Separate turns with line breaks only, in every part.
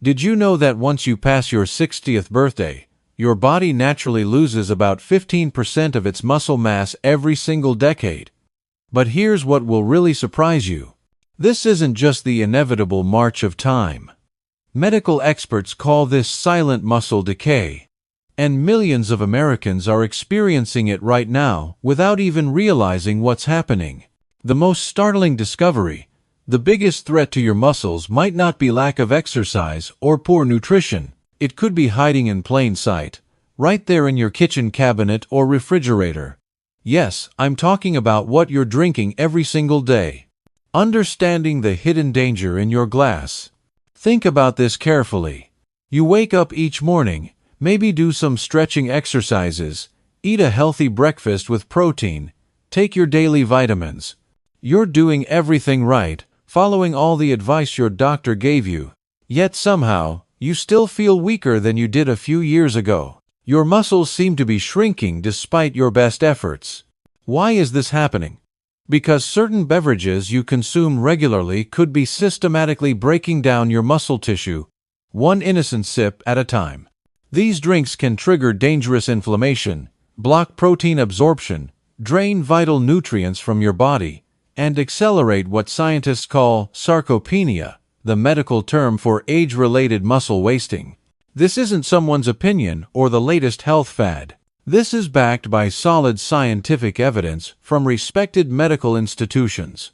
Did you know that once you pass your 60th birthday, your body naturally loses about 15% of its muscle mass every single decade? But here's what will really surprise you. This isn't just the inevitable march of time. Medical experts call this silent muscle decay. And millions of Americans are experiencing it right now without even realizing what's happening. The most startling discovery: the biggest threat to your muscles might not be lack of exercise or poor nutrition. It could be hiding in plain sight, right there in your kitchen cabinet or refrigerator. Yes, I'm talking about what you're drinking every single day. Understanding the hidden danger in your glass. Think about this carefully. You wake up each morning, maybe do some stretching exercises, eat a healthy breakfast with protein, take your daily vitamins. You're doing everything right, following all the advice your doctor gave you. Yet somehow, you still feel weaker than you did a few years ago. Your muscles seem to be shrinking despite your best efforts. Why is this happening? Because certain beverages you consume regularly could be systematically breaking down your muscle tissue, one innocent sip at a time. These drinks can trigger dangerous inflammation, block protein absorption, drain vital nutrients from your body, and accelerate what scientists call sarcopenia, the medical term for age-related muscle wasting. This isn't someone's opinion or the latest health fad. This is backed by solid scientific evidence from respected medical institutions.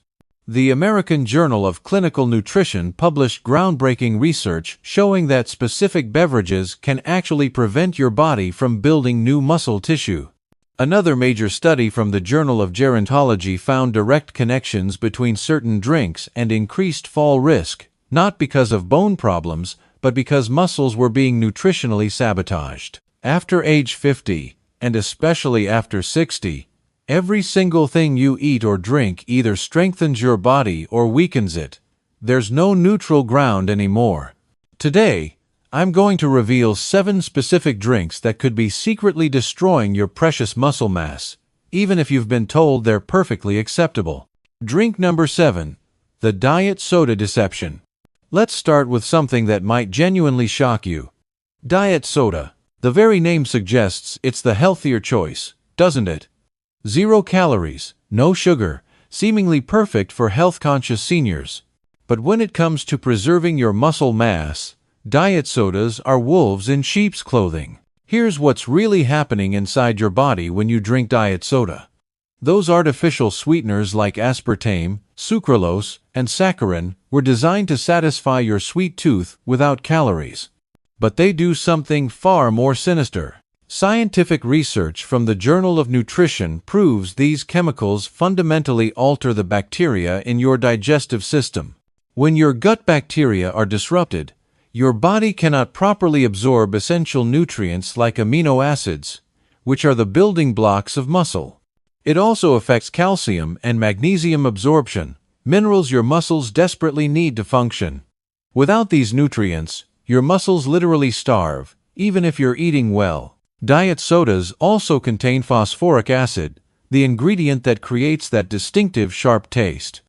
The American Journal of Clinical Nutrition published groundbreaking research showing that specific beverages can actually prevent your body from building new muscle tissue. Another major study from the Journal of Gerontology found direct connections between certain drinks and increased fall risk, not because of bone problems, but because muscles were being nutritionally sabotaged. After age 50, and especially after 60, every single thing you eat or drink either strengthens your body or weakens it. There's no neutral ground anymore. Today, I'm going to reveal 7 specific drinks that could be secretly destroying your precious muscle mass, even if you've been told they're perfectly acceptable. Drink number 7. The Diet Soda Deception. Let's start with something that might genuinely shock you. Diet soda. The very name suggests it's the healthier choice, doesn't it? 0 calories, no sugar, seemingly perfect for health-conscious seniors. But when it comes to preserving your muscle mass, diet sodas are wolves in sheep's clothing. Here's what's really happening inside your body when you drink diet soda. Those artificial sweeteners like aspartame, sucralose, and saccharin were designed to satisfy your sweet tooth without calories. But they do something far more sinister. Scientific research from the Journal of Nutrition proves these chemicals fundamentally alter the bacteria in your digestive system. When your gut bacteria are disrupted, your body cannot properly absorb essential nutrients like amino acids, which are the building blocks of muscle. It also affects calcium and magnesium absorption, minerals your muscles desperately need to function. Without these nutrients, your muscles literally starve, even if you're eating well. Diet sodas also contain phosphoric acid, the ingredient that creates that distinctive sharp taste.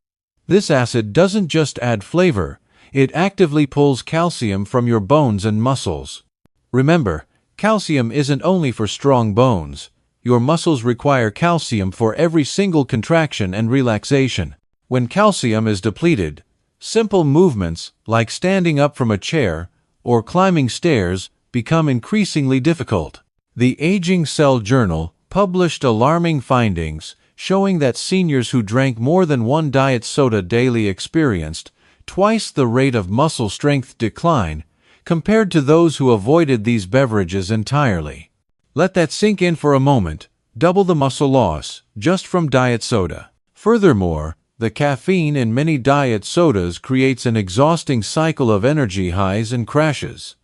This acid doesn't just add flavor, it actively pulls calcium from your bones and muscles. Remember, calcium isn't only for strong bones. Your muscles require calcium for every single contraction and relaxation. When calcium is depleted, simple movements, like standing up from a chair or climbing stairs, become increasingly difficult. The Aging Cell Journal published alarming findings showing that seniors who drank more than 1 diet soda daily experienced twice the rate of muscle strength decline compared to those who avoided these beverages entirely. Let that sink in for a moment. Double the muscle loss just from diet soda. Furthermore, the caffeine in many diet sodas creates an exhausting cycle of energy highs and crashes.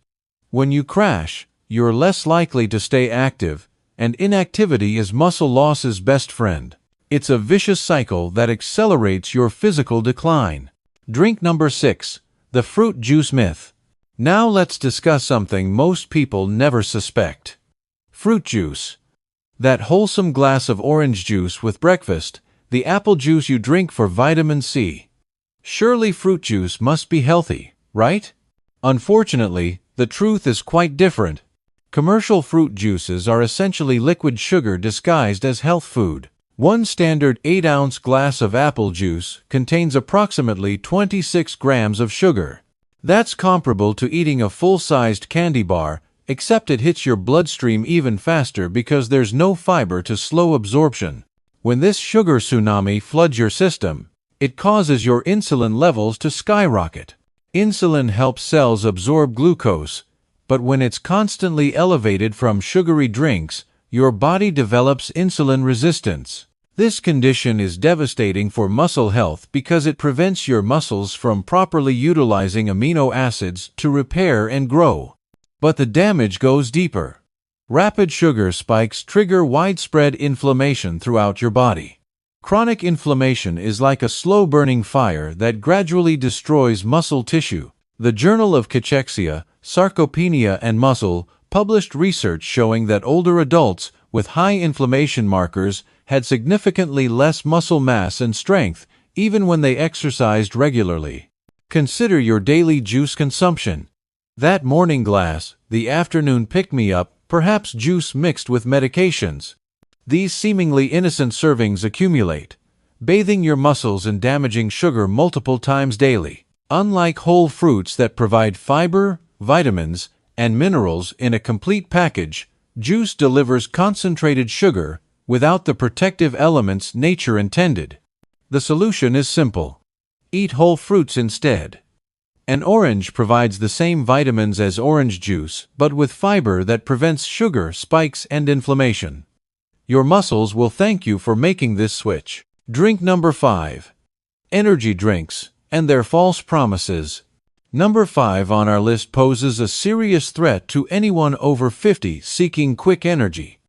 When you crash, you're less likely to stay active, and inactivity is muscle loss's best friend. It's a vicious cycle that accelerates your physical decline. Drink number 6. The Fruit Juice Myth. Now let's discuss something most people never suspect. Fruit juice. That wholesome glass of orange juice with breakfast, the apple juice you drink for vitamin C. Surely fruit juice must be healthy, right? Unfortunately, the truth is quite different. Commercial fruit juices are essentially liquid sugar disguised as health food. One standard 8-ounce glass of apple juice contains approximately 26 grams of sugar. That's comparable to eating a full-sized candy bar, except it hits your bloodstream even faster because there's no fiber to slow absorption. When this sugar tsunami floods your system, it causes your insulin levels to skyrocket. Insulin helps cells absorb glucose, but when it's constantly elevated from sugary drinks, your body develops insulin resistance. This condition is devastating for muscle health because it prevents your muscles from properly utilizing amino acids to repair and grow. But the damage goes deeper. Rapid sugar spikes trigger widespread inflammation throughout your body. Chronic inflammation is like a slow-burning fire that gradually destroys muscle tissue. The Journal of Cachexia, Sarcopenia and Muscle published research showing that older adults with high inflammation markers had significantly less muscle mass and strength, even when they exercised regularly. Consider your daily juice consumption. That morning glass, the afternoon pick-me-up, perhaps juice mixed with medications. These seemingly innocent servings accumulate, bathing your muscles in damaging sugar multiple times daily. Unlike whole fruits that provide fiber, vitamins, and minerals in a complete package, juice delivers concentrated sugar without the protective elements nature intended. The solution is simple. Eat whole fruits instead. An orange provides the same vitamins as orange juice, but with fiber that prevents sugar spikes and inflammation. Your muscles will thank you for making this switch. Drink number 5. Energy drinks and their false promises. Number 5 on our list poses a serious threat to anyone over 50 seeking quick energy.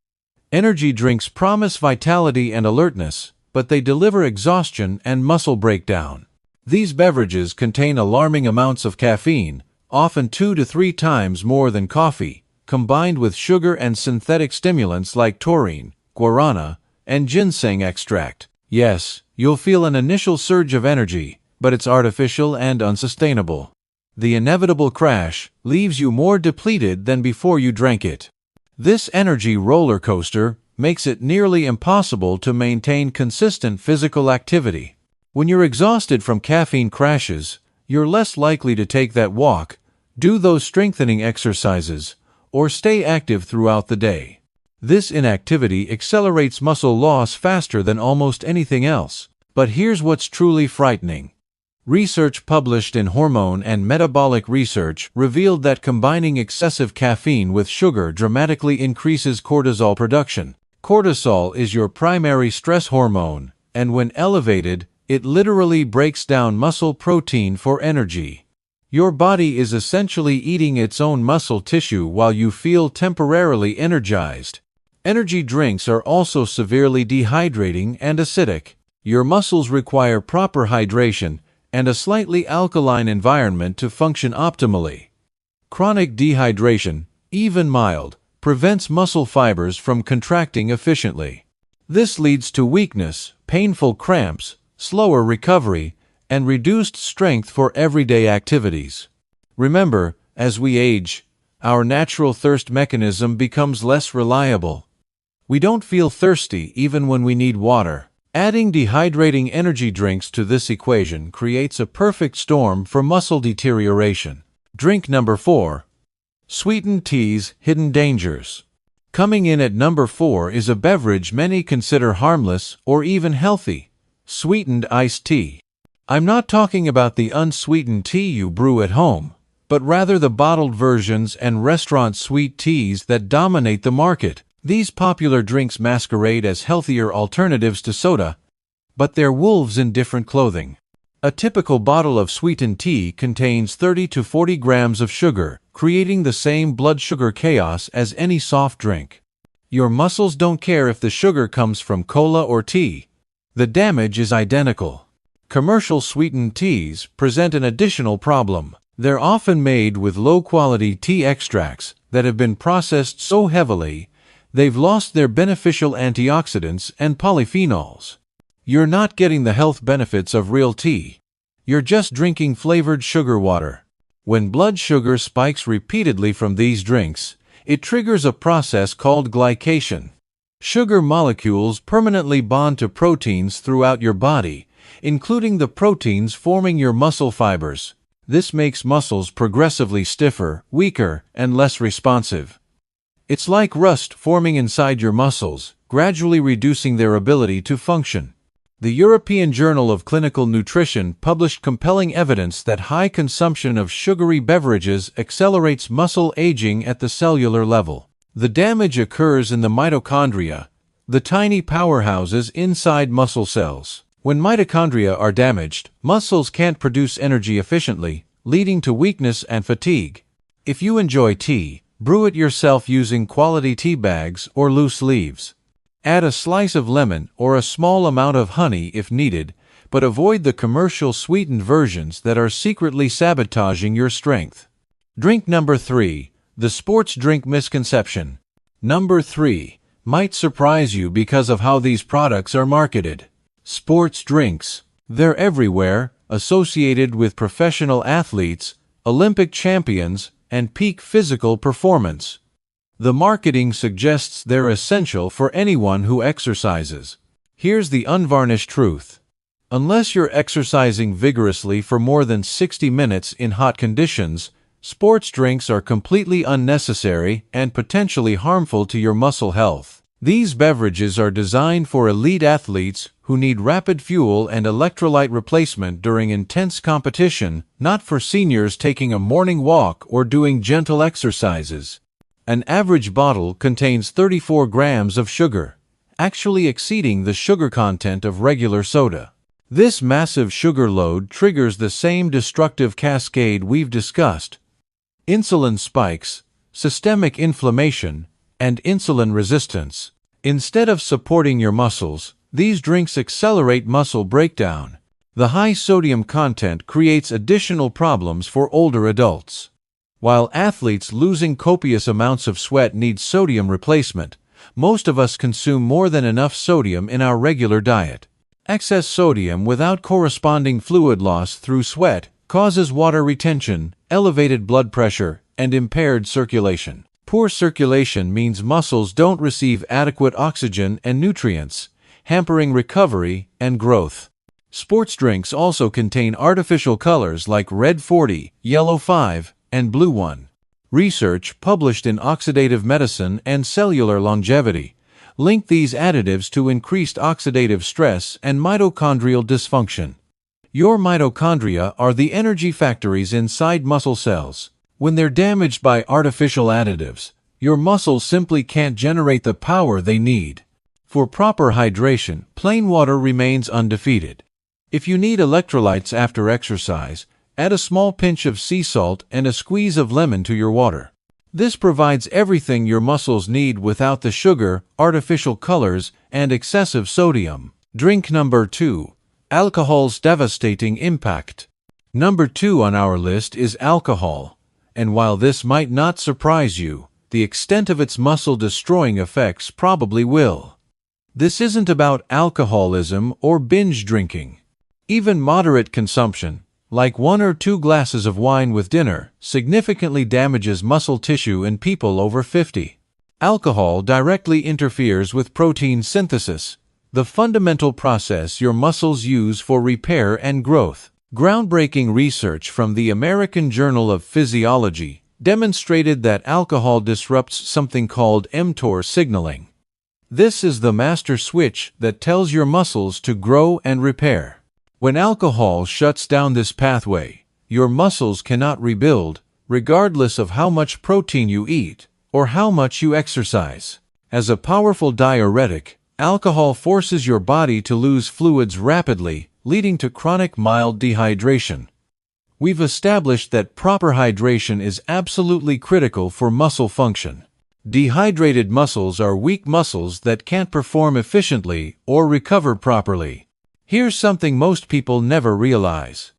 Energy drinks promise vitality and alertness, but they deliver exhaustion and muscle breakdown. These beverages contain alarming amounts of caffeine, often 2 to 3 times more than coffee, combined with sugar and synthetic stimulants like taurine, guarana, and ginseng extract. Yes, you'll feel an initial surge of energy, but it's artificial and unsustainable. The inevitable crash leaves you more depleted than before you drank it. This energy roller coaster makes it nearly impossible to maintain consistent physical activity. When you're exhausted from caffeine crashes, you're less likely to take that walk, do those strengthening exercises, or stay active throughout the day. This inactivity accelerates muscle loss faster than almost anything else. But here's what's truly frightening. Research published in Hormone and Metabolic Research revealed that combining excessive caffeine with sugar dramatically increases cortisol production. Cortisol is your primary stress hormone, and when elevated, it literally breaks down muscle protein for energy. Your body is essentially eating its own muscle tissue while you feel temporarily energized. Energy drinks are also severely dehydrating and acidic. Your muscles require proper hydration and a slightly alkaline environment to function optimally. Chronic dehydration, even mild, prevents muscle fibers from contracting efficiently. This leads to weakness, painful cramps, slower recovery, and reduced strength for everyday activities. Remember, as we age, our natural thirst mechanism becomes less reliable. We don't feel thirsty even when we need water. Adding dehydrating energy drinks to this equation creates a perfect storm for muscle deterioration. Drink number 4. Sweetened tea's hidden dangers. Coming in at number 4 is a beverage many consider harmless or even healthy: sweetened iced tea. I'm not talking about the unsweetened tea you brew at home, but rather the bottled versions and restaurant sweet teas that dominate the market. These popular drinks masquerade as healthier alternatives to soda, but they're wolves in different clothing. A typical bottle of sweetened tea contains 30 to 40 grams of sugar, creating the same blood sugar chaos as any soft drink. Your muscles don't care if the sugar comes from cola or tea. The damage is identical. Commercial sweetened teas present an additional problem. They're often made with low-quality tea extracts that have been processed so heavily they've lost their beneficial antioxidants and polyphenols. You're not getting the health benefits of real tea. You're just drinking flavored sugar water. When blood sugar spikes repeatedly from these drinks, it triggers a process called glycation. Sugar molecules permanently bond to proteins throughout your body, including the proteins forming your muscle fibers. This makes muscles progressively stiffer, weaker, and less responsive. It's like rust forming inside your muscles, gradually reducing their ability to function. The European Journal of Clinical Nutrition published compelling evidence that high consumption of sugary beverages accelerates muscle aging at the cellular level. The damage occurs in the mitochondria, the tiny powerhouses inside muscle cells. When mitochondria are damaged, muscles can't produce energy efficiently, leading to weakness and fatigue. If you enjoy tea, brew it yourself using quality tea bags or loose leaves. Add a slice of lemon or a small amount of honey if needed, but avoid the commercial sweetened versions that are secretly sabotaging your strength. Drink number 3. The sports drink misconception. Number 3 might surprise you because of how these products are marketed. Sports drinks. They're everywhere, associated with professional athletes, Olympic champions, and peak physical performance. The marketing suggests they're essential for anyone who exercises. Here's the unvarnished truth. Unless you're exercising vigorously for more than 60 minutes in hot conditions, sports drinks are completely unnecessary and potentially harmful to your muscle health. These beverages are designed for elite athletes who need rapid fuel and electrolyte replacement during intense competition, not for seniors taking a morning walk or doing gentle exercises. An average bottle contains 34 grams of sugar, actually exceeding the sugar content of regular soda. This massive sugar load triggers the same destructive cascade we've discussed: insulin spikes, systemic inflammation, and insulin resistance. Instead of supporting your muscles, these drinks accelerate muscle breakdown. The high sodium content creates additional problems for older adults. While athletes losing copious amounts of sweat need sodium replacement, most of us consume more than enough sodium in our regular diet. Excess sodium without corresponding fluid loss through sweat causes water retention, elevated blood pressure, and impaired circulation. Poor circulation means muscles don't receive adequate oxygen and nutrients, hampering recovery and growth. Sports drinks also contain artificial colors like red 40, yellow 5, and blue 1. Research published in Oxidative Medicine and Cellular Longevity linked these additives to increased oxidative stress and mitochondrial dysfunction. Your mitochondria are the energy factories inside muscle cells. When they're damaged by artificial additives, your muscles simply can't generate the power they need. For proper hydration, plain water remains undefeated. If you need electrolytes after exercise, add a small pinch of sea salt and a squeeze of lemon to your water. This provides everything your muscles need without the sugar, artificial colors, and excessive sodium. Drink number 2. Alcohol's devastating impact. Number 2 on our list is alcohol. And while this might not surprise you, the extent of its muscle-destroying effects probably will. This isn't about alcoholism or binge drinking. Even moderate consumption, like 1 or 2 glasses of wine with dinner, significantly damages muscle tissue in people over 50. Alcohol directly interferes with protein synthesis, the fundamental process your muscles use for repair and growth. Groundbreaking research from the American Journal of Physiology demonstrated that alcohol disrupts something called mTOR signaling. This is the master switch that tells your muscles to grow and repair. When alcohol shuts down this pathway, your muscles cannot rebuild, regardless of how much protein you eat or how much you exercise. As a powerful diuretic, alcohol forces your body to lose fluids rapidly, leading to chronic mild dehydration. We've established that proper hydration is absolutely critical for muscle function. Dehydrated muscles are weak muscles that can't perform efficiently or recover properly. Here's something most people never realize.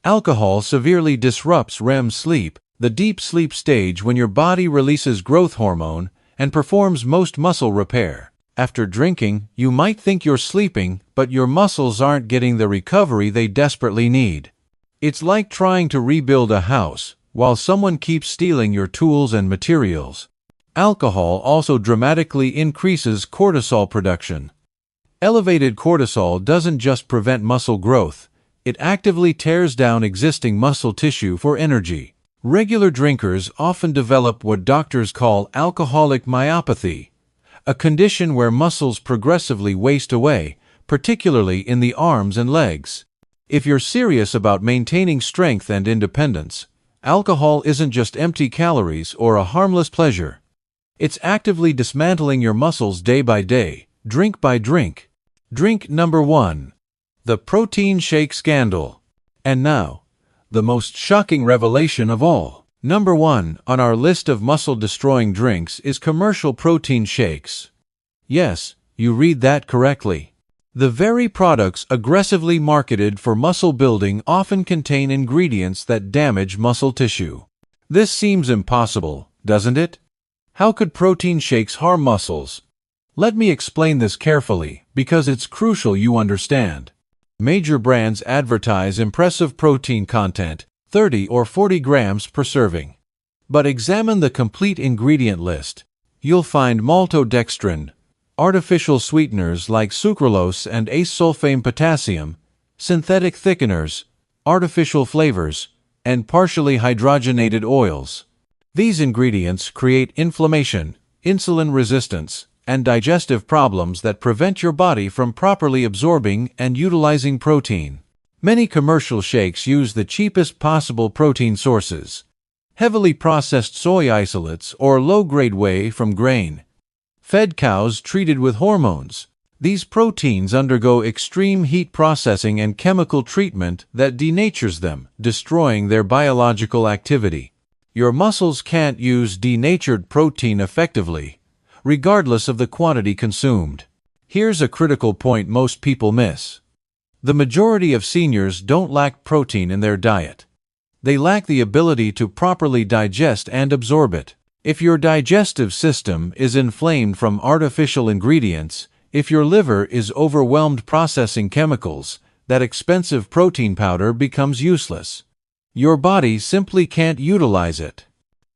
Alcohol severely disrupts REM sleep, the deep sleep stage when your body releases growth hormone and performs most muscle repair. After drinking, you might think you're sleeping, but your muscles aren't getting the recovery they desperately need. It's like trying to rebuild a house, while someone keeps stealing your tools and materials. Alcohol also dramatically increases cortisol production. Elevated cortisol doesn't just prevent muscle growth, it actively tears down existing muscle tissue for energy. Regular drinkers often develop what doctors call alcoholic myopathy, a condition where muscles progressively waste away, particularly in the arms and legs. If you're serious about maintaining strength and independence, alcohol isn't just empty calories or a harmless pleasure. It's actively dismantling your muscles day by day, drink by drink. Drink number 1. The protein shake scandal. And now, the most shocking revelation of all. Number 1 on our list of muscle-destroying drinks is commercial protein shakes. Yes, you read that correctly. The very products aggressively marketed for muscle building often contain ingredients that damage muscle tissue. This seems impossible, doesn't it? How could protein shakes harm muscles? Let me explain this carefully, because it's crucial you understand. Major brands advertise impressive protein content, 30 or 40 grams per serving. But examine the complete ingredient list. You'll find maltodextrin, artificial sweeteners like sucralose and ace-sulfame potassium, synthetic thickeners, artificial flavors, and partially hydrogenated oils. These ingredients create inflammation, insulin resistance, and digestive problems that prevent your body from properly absorbing and utilizing protein. Many commercial shakes use the cheapest possible protein sources, heavily processed soy isolates or low-grade whey from grain-fed cows treated with hormones. These proteins undergo extreme heat processing and chemical treatment that denatures them, destroying their biological activity. Your muscles can't use denatured protein effectively, regardless of the quantity consumed. Here's a critical point most people miss. The majority of seniors don't lack protein in their diet. They lack the ability to properly digest and absorb it. If your digestive system is inflamed from artificial ingredients, if your liver is overwhelmed processing chemicals, that expensive protein powder becomes useless. Your body simply can't utilize it.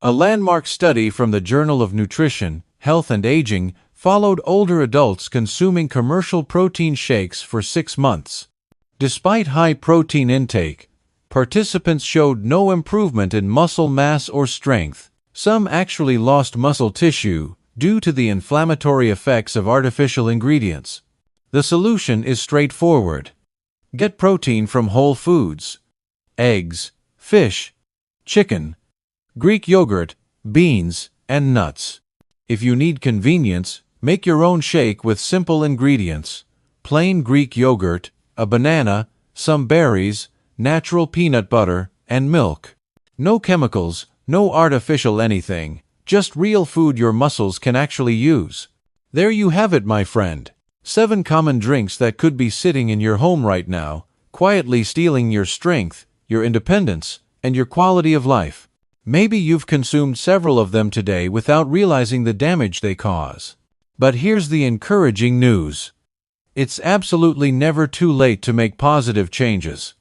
A landmark study from the Journal of Nutrition, Health and Aging followed older adults consuming commercial protein shakes for 6 months. Despite high protein intake, participants showed no improvement in muscle mass or strength. Some actually lost muscle tissue due to the inflammatory effects of artificial ingredients. The solution is straightforward. Get protein from whole foods: eggs, fish, chicken, Greek yogurt, beans, and nuts. If you need convenience, make your own shake with simple ingredients: plain Greek yogurt, a banana, some berries, natural peanut butter, and milk. No chemicals, no artificial anything, just real food your muscles can actually use. There you have it, my friend. 7 common drinks that could be sitting in your home right now, quietly stealing your strength, your independence, and your quality of life. Maybe you've consumed several of them today without realizing the damage they cause. But here's the encouraging news. It's absolutely never too late to make positive changes.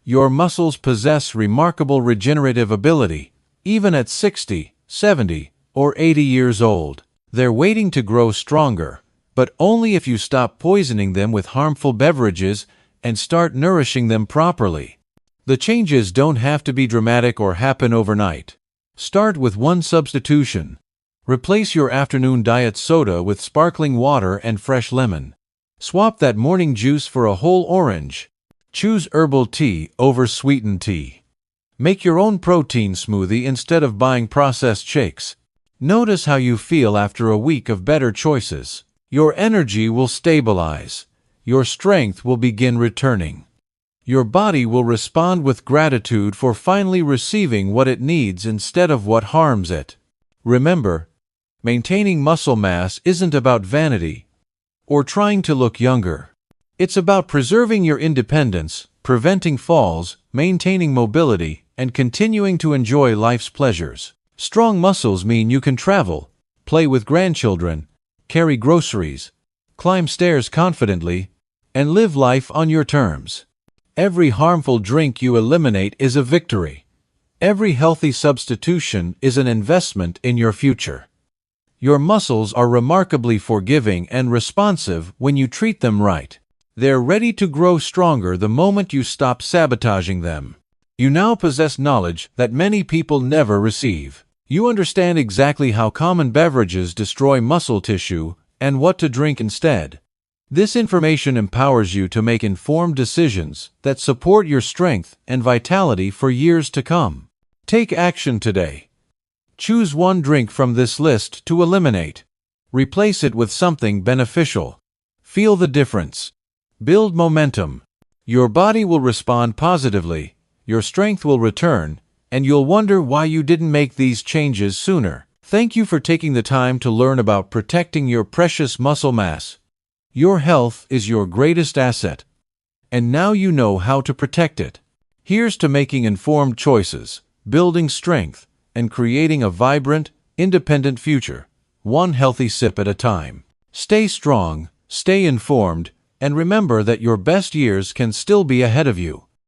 Your muscles possess remarkable regenerative ability, even at 60, 70, or 80 years old. They're waiting to grow stronger, but only if you stop poisoning them with harmful beverages and start nourishing them properly. The changes don't have to be dramatic or happen overnight. Start with one substitution. Replace your afternoon diet soda with sparkling water and fresh lemon. Swap that morning juice for a whole orange. Choose herbal tea over sweetened tea. Make your own protein smoothie instead of buying processed shakes. Notice how you feel after a week of better choices. Your energy will stabilize. Your strength will begin returning. Your body will respond with gratitude for finally receiving what it needs instead of what harms it. Remember, maintaining muscle mass isn't about vanity or trying to look younger. It's about preserving your independence, preventing falls, maintaining mobility, and continuing to enjoy life's pleasures. Strong muscles mean you can travel, play with grandchildren, carry groceries, climb stairs confidently, and live life on your terms. Every harmful drink you eliminate is a victory. Every healthy substitution is an investment in your future. Your muscles are remarkably forgiving and responsive when you treat them right. They're ready to grow stronger the moment you stop sabotaging them. You now possess knowledge that many people never receive. You understand exactly how common beverages destroy muscle tissue and what to drink instead. This information empowers you to make informed decisions that support your strength and vitality for years to come. Take action today. Choose one drink from this list to eliminate. Replace it with something beneficial. Feel the difference. Build momentum. Your body will respond positively, your strength will return, and you'll wonder why you didn't make these changes sooner. Thank you for taking the time to learn about protecting your precious muscle mass. Your health is your greatest asset, and now you know how to protect it. Here's to making informed choices, building strength, and creating a vibrant, independent future, one healthy sip at a time. Stay strong, stay informed, and remember that your best years can still be ahead of you.